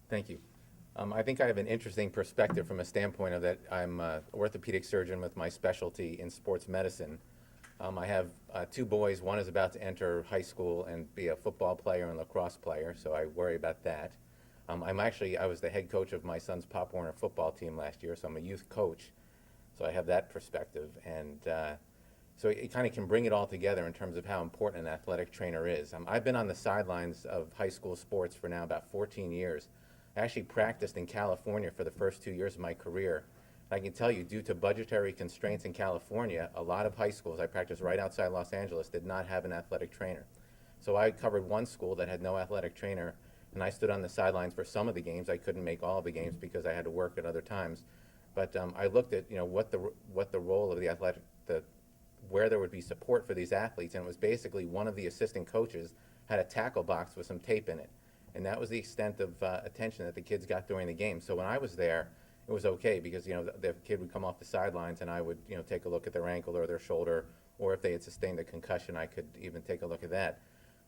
Thank you. I think I have an interesting perspective from a standpoint of that I'm an orthopedic surgeon with my specialty in sports medicine. I have two boys. One is about to enter high school and be a football player and lacrosse player, so I worry about that. I was the head coach of my son's Pop Warner football team last year, so I'm a youth coach, so I have that perspective. And so it kind of can bring it all together in terms of how important an athletic trainer is. I've been on the sidelines of high school sports for now about 14 years. I actually practiced in California for the first 2 years of my career. I can tell you, due to budgetary constraints in California, a lot of high schools, I practiced right outside Los Angeles, did not have an athletic trainer. So I covered one school that had no athletic trainer, and I stood on the sidelines for some of the games. I couldn't make all of the games because I had to work at other times. But I looked at what the role of the athletic, where there would be support for these athletes, and it was basically one of the assistant coaches had a tackle box with some tape in it. And that was the extent of attention that the kids got during the game. So when I was there, it was okay because the kid would come off the sidelines and I would take a look at their ankle or their shoulder, or if they had sustained a concussion, I could even take a look at that.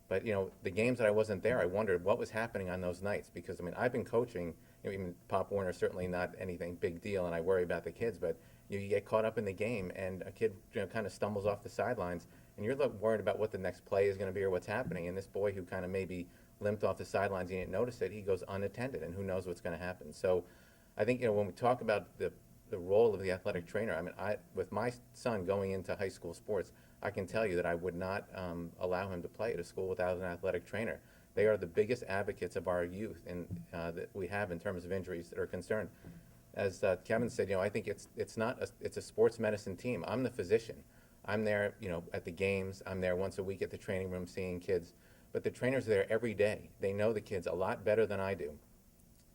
But the games that I wasn't there, I wondered what was happening on those nights because I've been coaching. Even Pop Warner certainly not anything big deal, and I worry about the kids. But you get caught up in the game, and a kid kind of stumbles off the sidelines, and you're worried about what the next play is going to be or what's happening. And this boy who kind of maybe limped off the sidelines, he didn't notice it. He goes unattended, and who knows what's going to happen. So I think when we talk about the role of the athletic trainer, with my son going into high school sports, I can tell you that I would not allow him to play at a school without an athletic trainer. They are the biggest advocates of our youth that we have in terms of injuries that are concerned. As Kevin said, I think it's a sports medicine team. I'm the physician. I'm there, at the games. I'm there once a week at the training room seeing kids. But the trainers are there every day. They know the kids a lot better than I do.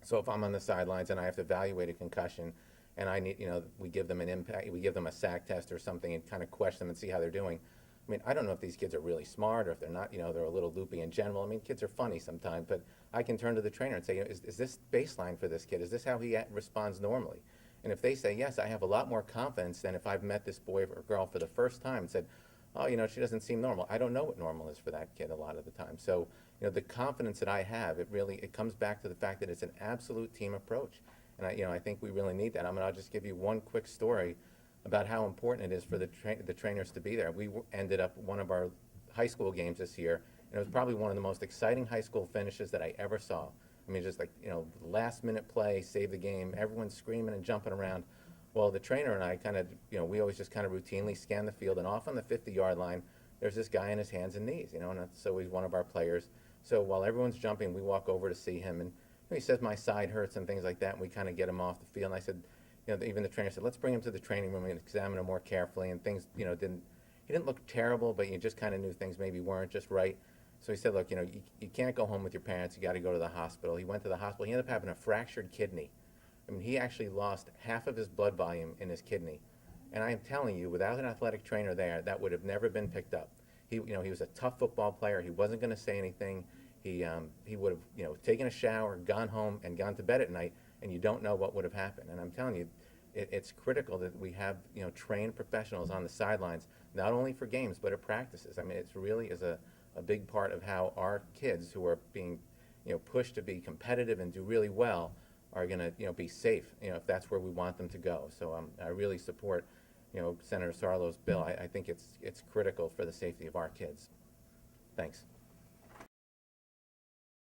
So if I'm on the sidelines and I have to evaluate a concussion, and I need, we give them an impact, we give them a SAC test or something, and kind of question them and see how they're doing. I don't know if these kids are really smart or if they're not, they're a little loopy in general. Kids are funny sometimes, but I can turn to the trainer and say, is this baseline for this kid? Is this how he responds normally? And if they say yes, I have a lot more confidence than if I've met this boy or girl for the first time and said, oh, she doesn't seem normal. I don't know what normal is for that kid a lot of the time. So, the confidence that I have, it comes back to the fact that it's an absolute team approach. And I think we really need that. I'll just give you one quick story about how important it is for the trainers to be there. We ended up one of our high school games this year, and it was probably one of the most exciting high school finishes that I ever saw. Just like, last minute play, save the game, everyone's screaming and jumping around. Well, the trainer and I we always just kind of routinely scan the field, and off on the 50-yard line, there's this guy on his hands and knees, and so he's one of our players. So while everyone's jumping, we walk over to see him, and he says my side hurts and things like that, and we kind of get him off the field. And I said, even the trainer said, let's bring him to the training room and examine him more carefully. And things, he didn't look terrible, but you just kind of knew things maybe weren't just right. So he said, look, you can't go home with your parents. You got to go to the hospital. He went to the hospital. He ended up having a fractured kidney. He actually lost half of his blood volume in his kidney. And I am telling you, without an athletic trainer there, that would have never been picked up. He was a tough football player. He wasn't going to say anything. He would have, taken a shower, gone home, and gone to bed at night, and you don't know what would have happened. And I'm telling you, it's critical that we have, trained professionals on the sidelines, not only for games, but at practices. It's really is a big part of how our kids who are being, pushed to be competitive and do really well are going to, be safe, if that's where we want them to go. So I really support, Senator Sarlo's bill. I think it's critical for the safety of our kids. Thanks.